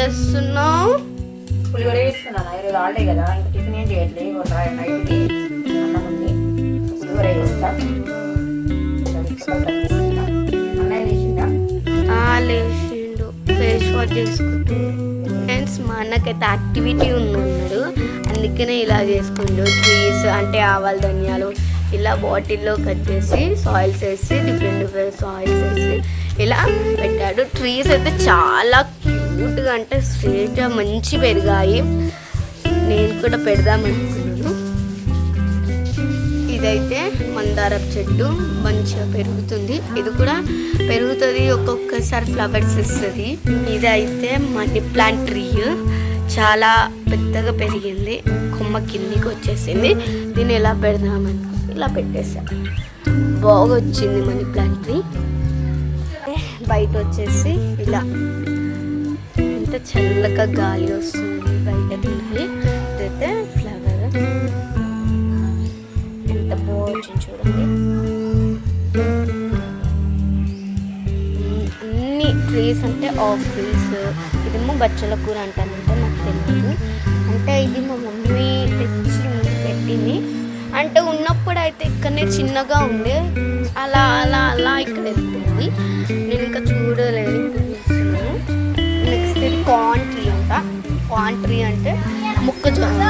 చేస్తున్నావు? పులిహోర వేస్తున్నాను. ఈరోజు హాలిడే కదా, ఇంకా టిఫిన్ ఏం చేయట్లేదు. నైట్కి అన్నం ఉంది, పులిహోర వేస్తా. అన్నయ్య లేచిందా? లేచిండు, ఫేస్ వాష్ చేసుకుంటూ. ఫ్రెండ్స్, మా అన్నకైతే యాక్టివిటీ ఉన్నాడు, అందుకనే ఇలా చేసుకుంటూ ట్రీస్ అంటే ఆవాల ధనియాలు ఇలా బాటిల్లో కట్ చేసి సాయిల్స్ వేసి డిఫరెంట్ సాయిల్స్ వేసి ఇలా పెట్టాడు. ట్రీస్ అయితే చాలా క్యూట్గా అంటే స్ట్రేట్గా మంచి పెరిగాయి. నేను కూడా పెడదామనుకున్నాను. ఇదైతే మందారపు చెట్టు మంచిగా పెరుగుతుంది. ఇది కూడా పెరుగుతుంది, ఒక్కొక్కసారి ఫ్లవర్స్ ఇస్తుంది. ఇదైతే మనీ ప్లాంట్ ట్రీ చాలా పెద్దగా పెరిగింది, కొమ్మ కిందికి వచ్చేసింది. దీన్ని ఎలా పెడదామని ఇలా పెట్టేసాను. బాగా వచ్చింది మనీ ప్లాంట్ ట్రీ. బయట వచ్చేసి ఇలా ఎంత చల్లగా గాలి వస్తుంది బయట తినాలి. ఇదైతే ఫ్లవర్ ఎంత బాగా వచ్చింది చూడండి. అన్ని ట్రీస్ అంటే ఆఫ్ ట్రీస్. ఇదేమో బచ్చల కూర అంటానంటే నాకు తెలియదు. అంటే ఇది మా మమ్మీ తెచ్చి పెట్టింది. అంటే ఉన్నప్పుడు అయితే ఇక్కడనే చిన్నగా ఉండే, అలా అలా అలా ఇక్కడ వెళ్తుంది. నేను ఇంకా చూడలేదు, ఇప్పుడు చూస్తున్నాను. నెక్స్ట్ ఇది కార్న్ ట్రీ అంట. కార్న్ ట్రీ అంటే మొక్కజొన్న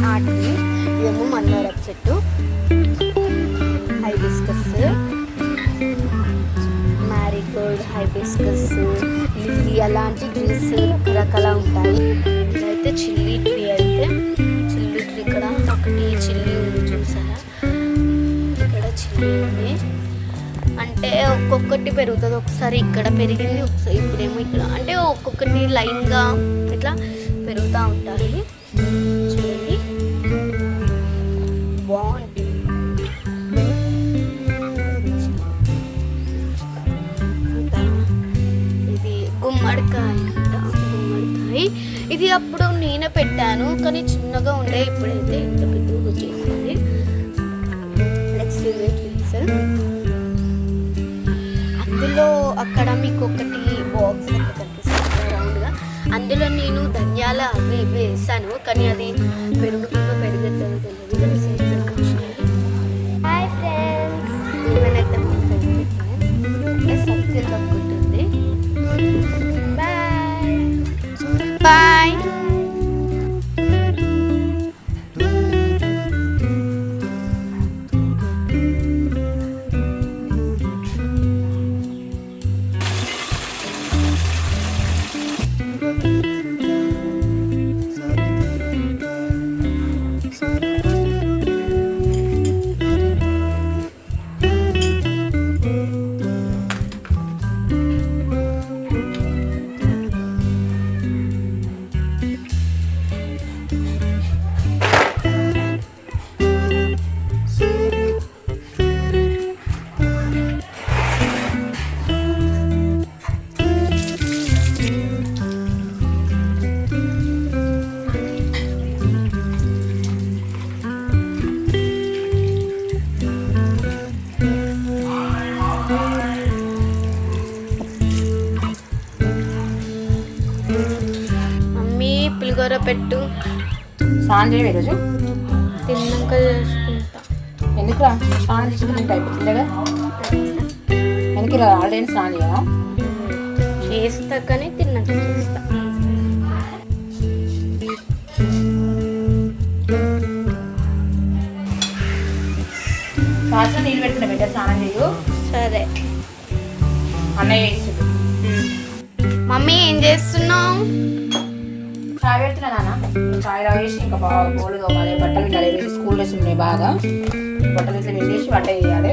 ఆ ట్రీ. ఇదేమో మందారపు చెట్టు, హైబిస్కస్, మ్యారీగోల్డ్, హైబిస్కస్, లిల్లీ అలాంటి ట్రీస్ రకరకాల ఉంటాయి. ఇదైతే చిల్లీ ట్రీ. అయితే చిల్లీ ట్రీ ఇక్కడ ఒకటి చిల్లీ ఉంది చూసారా, ఇక్కడ చిల్లీ ఉంది. అంటే ఒక్కొక్కటి పెరుగుతుంది, ఒకసారి ఇక్కడ పెరిగింది, ఒకసారి ఇప్పుడేమో ఇక్కడ. అంటే ఒక్కొక్కటి లైన్గా ఇట్లా పెరుగుతూ ఉంటాయి. చూడండి బాగుంటుంది. ఇది గుమ్మడికాయ అంట, గుమ్మడికాయ. ఇది అప్పుడు నేనే పెట్టాను, కానీ చిన్నగా ఉండే, ఇప్పుడైతే ఇంత పెద్దగా వచ్చేసింది. నెక్స్ట్ అందులో అక్కడ మీకు ఒకటి బాక్స్ కనిపిస్తుంది రౌండ్గా, అందులో నేను ధనియాల అవి ఇవి వేసాను, కానీ అది పెరుగుతుందో పెరుగుతుందో తెలియదు. హాయ్ ఫ్రెండ్స్, ఏమైనా మా ఫ్రెండ్ సర్కిల్ అనుకుంటుంది. Bye bye. పులిహోర పెట్టు. స్నానం చేయవు ఈరోజు? తిన్నాక చేసుకుంటా. ఎందుకు స్నానం చేసుకుంటే అయిపోతుంది కదా. ఎందుకు ఇలా ఆల్రెడీ స్నానం చేయవా? చేస్తా, కానీ తిన్నాక చేస్తా. కాస్త నీళ్ళు పెడుతున్నా బిడ్డ, స్నానం చేయు. సరే. అన్నయ్య చేస్తుంది. మమ్మీ ఏం చేస్తున్నావు? చాయ్ పెడుతున్నా నాన్న. చాయ్ తాగేసి ఇంకా బాగా గోళ్ళు తోమాలి, బట్టలు విండాలి. ఈరోజు స్కూల్ డ్రెస్ ఉన్నాయి, బాగా బట్టలు ఇట్లా విండేసి వంట చేయాలి.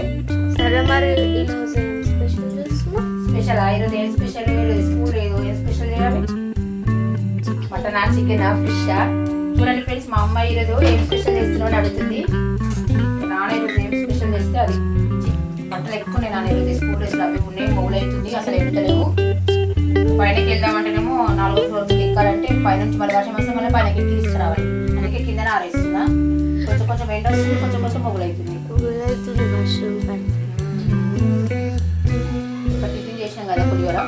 సరే, మరి ఈరోజు ఏం స్పెషల్ చేస్తున్నావు? స్పెషల్ ఈరోజు ఏం స్పెషల్? స్కూల్ లేదు, ఏం స్పెషల్ చేయాలి? మటనా, చికెనా, ఫిషా? చూడండి ఫ్రెండ్స్, మా అమ్మాయి ఈరోజు ఏం స్పెషల్ చేస్తున్నావు అని అడుగుతుంది. నాన్న ఈరోజు ఏం స్పెషల్ చేస్తే అది. బట్టలు ఎక్కువ నేను నాన్న ఈరోజు స్కూల్ డ్రెస్లు అవి ఉన్నాయి, మొగులు అవుతుంది, అసలు ఎంతలేవు. పైనకి వెళ్దామంటేనేమో 4వ ఫ్లోర్కి ఎక్కాలంటే పైనుంచి మళ్ళీ వర్షం వస్తే మళ్ళీ పైనకి ఎక్కి తీసుకురావాలి. అందుకే కింద ఆరేస్తున్నా. కొంచెం కొంచెం ఎండ వస్తుంది, కొంచెం కొంచెం మొగులు అవుతుంది. వర్షం టిఫిన్ చేసినాం కదా పులిహోర,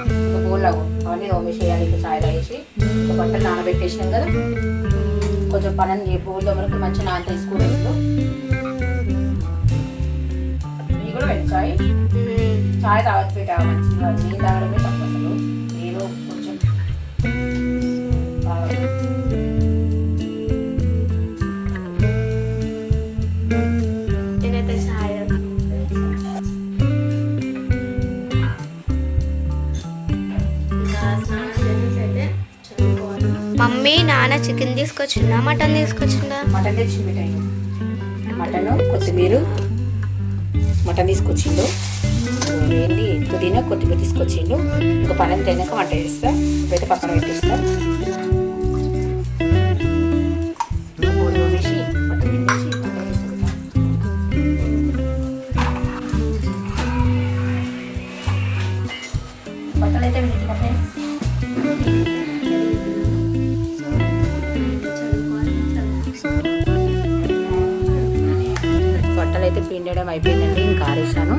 బోల్లాగు అవన్నీ తోమేసేయాలి. ఇక చాయ్ వేసి ఒక బట్టలు నానబెట్టేసినాం కదా, కొంచెం పని బోల్ తోమలకు మంచిగా నానతాయి స్కూల్ డ్రెస్లో. ఇవి కూడా పెట్టు చాయ్ తాగదు పెట్టా, మంచిగా నీళ్ళు తాగడమే తప్ప అసలు. ఏదో కొంచెం నేనైతే చాయ్ మమ్మీ నాన్న చికెన్ తీసుకొచ్చిందా మటన్ తీసుకొచ్చిందా? మటన్ తెచ్చి పెట్టాయి. మటన్ కొత్తిమీర మటన్ తీసుకొచ్చిండు, ఏంటి పుదీనా కొత్తిమీర తీసుకొచ్చిండు. ఇంకా పని అంతా అయినాక వంట చేస్తా, ఇప్పుడైతే పక్కన పెట్టిస్తా. వేసి బట్టలు పిండేసి బట్టలు అయితే వింటున్నా ఫ్రెండ్స్. బట్టలు అయితే పిండడం అయిపోయిందండి, ఇంకా ఆరేసాను.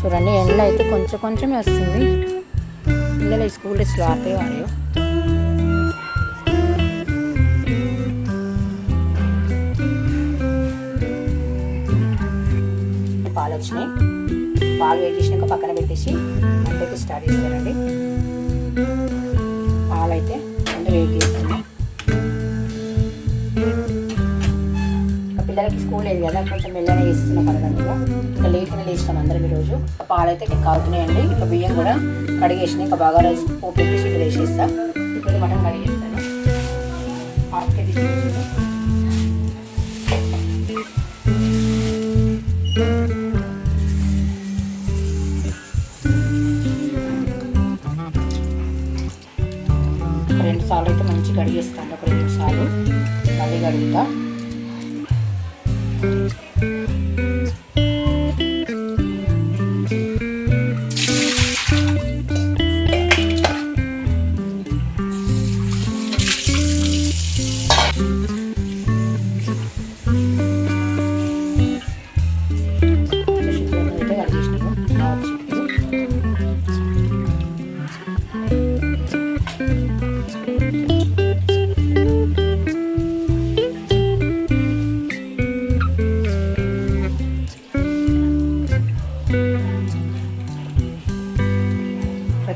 చూడండి ఎండ అయితే కొంచెం కొంచెమే వస్తుంది. పిల్లలు స్కూల్ డ్రెస్లో ఆడతాయో ఆడయో. పాలు వచ్చినాయి, పాలు వేడి చేసినాక పక్కన పెట్టేసి వంటకి స్టార్ట్ చేస్తారండి. పాలు అయితే అంటే వెయిట్ చేస్తున్నాయి. పిల్లలకి స్కూల్ లేదు కదా, కొంచెం మెల్లనే చేస్తున్నాం పదకొండుగా. ఇంకా లేట్గానే లేచినాం అందరం ఈరోజు. పాలు అయితే కాగుతున్నాయండి. ఇంకా బియ్యం కూడా కడిగేసినాయి. ఇంకా బాగా రైస్ పోపు పెట్టేసి ఇక్కడ వేసేస్తా. ఇప్పుడు మటన్ కడిగేస్తాను. హాఫ్ కేజీ రెండు సార్లు అయితే మంచిగా కడిగేస్తాను. ఒక 2 సార్లు మళ్ళీ కడుగుతా.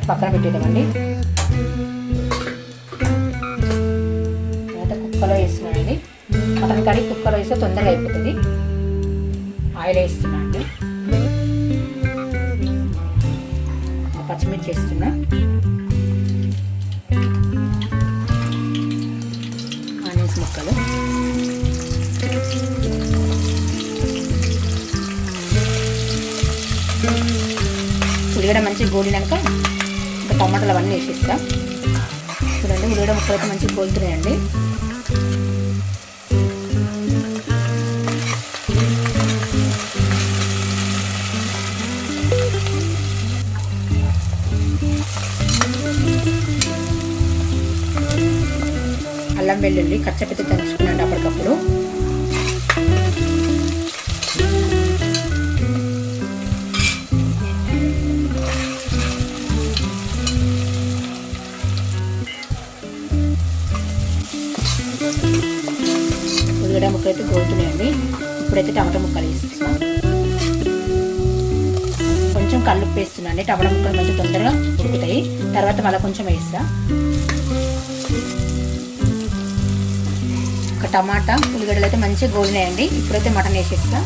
పక్కన పెట్టేద్దామండి. అయితే కుక్కలో వేస్తున్నానండి. మటన్ కర్రీ కుక్కలో వేస్తే తొందరగా అయిపోతుంది. ఆయిల్ వేస్తున్నా అండి. పచ్చిమిర్చి వేస్తున్నా, ఆనియన్స్ ముక్కలు, ఉల్లిగడ్డ మంచిగా గోలినాక ఇంకా టమాటాలు అవన్నీ వేసేస్తా. చూడండి ఉల్లిగడ్డ ముక్కలు అయితే మంచిగా గోలుతున్నాయండి. అల్లం వెల్లుల్లి కచ్చపెట్టి దంచుకున్నాండి అప్పటికప్పుడు. ఉల్లిగడ్డ ముక్కలు అయితే గోలుతున్నాయండి. ఇప్పుడైతే టమాటా ముక్కలు వేస్తున్నాం. కొంచెం కల్లుప్పు వేస్తున్నాండి. టమాటా ముక్కలు కొంచెం తొందరగా ఉడుకుతాయి. తర్వాత మళ్ళీ కొంచెం వేస్తా. ఒక టమాటా ఉల్లిగడ్డలు అయితే మంచిగా గోలినాయండి. ఇప్పుడైతే మటన్ వేసేస్తా.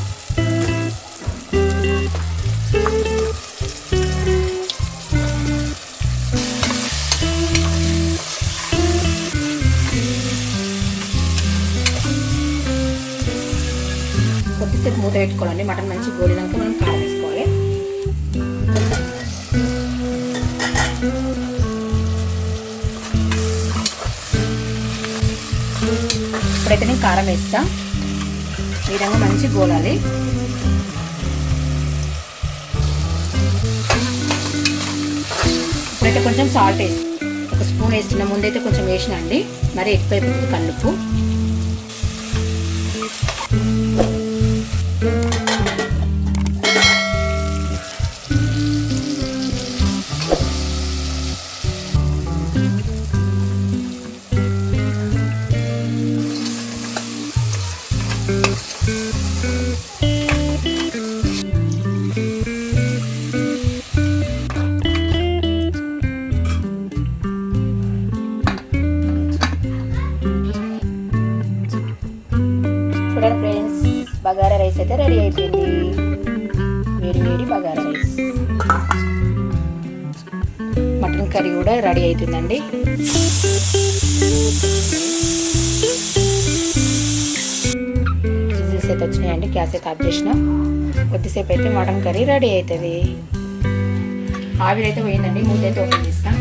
కొద్దిసేపు మూత పెట్టుకోవాలండి. మటన్ మంచిగా గోలినాక మనం కారం వేసుకోవాలి. ఇప్పుడైతే నేను కారం వేస్తా. ఈ విధంగా మంచిగా గోలాలి. ఇప్పుడైతే కొంచెం సాల్ట్ వేసి ఒక స్పూన్ వేస్తున్న ముందైతే కొంచెం వేసిన అండి, మరి ఎక్కువైపోతుంది కల్లుప్పు. చూడండి ఫ్రెండ్స్, బగారా రైస్ అయితే రెడీ అయిపోయింది. వేడి వేడి బగారా రైస్. మటన్ కర్రీ కూడా రెడీ అవుతుందండి. విజిల్స్ అయితే వచ్చినాయండి, గ్యాస్ అయితే ఆఫ్ చేసిన. కొద్దిసేపు అయితే మటన్ కర్రీ రెడీ అవుతుంది. ఆవిరైతే పోయిందండి, మూత అయితే ఓపెన్ చేస్తాం.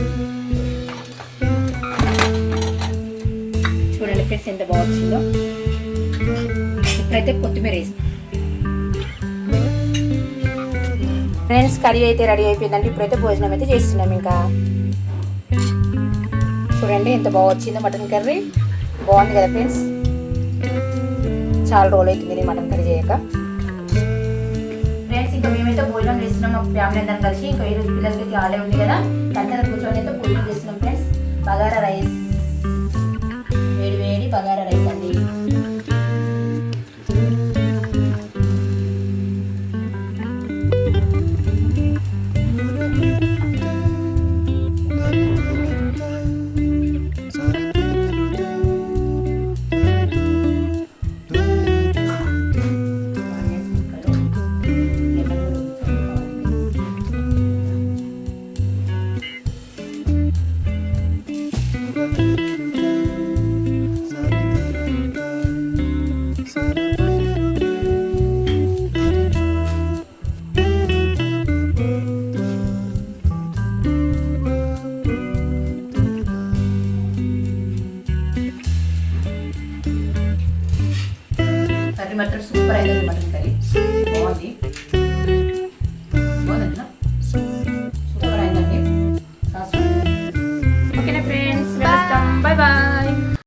చూడండి ఫ్రెండ్స్ ఎంత బాగా వచ్చిందో. ఇప్పుడైతే కొత్తిమీర వేస్తాం. ఫ్రెండ్స్ కర్రీ అయితే రెడీ అయిపోయిందండి. ఇప్పుడైతే భోజనం అయితే చేస్తున్నాం. ఇంకా చూడండి ఎంత బాగా వచ్చిందో మటన్ కర్రీ. బాగుంది కదా ఫ్రెండ్స్, చాలా రోజులు అవుతుంది నేను మటన్ కర్రీ చేయక. ఫ్రెండ్స్ ఇంకా మేమైతే భోజనం చేస్తున్నాం మా ఫ్యామిలీ అందరం కలిసి. ఇంకా ఈరోజు పిల్లలకి ఆడే ఉంది కదా, అందరం కూర్చొని అయితే భోజనం చేస్తున్నాం ఫ్రెండ్స్. బగారా రైస్, వేడి వేడి బగారా రైస్ అండి. కర్రీ మాత్రం సూపర్ అయింది. మటన్ కర్రీ బాగుంది.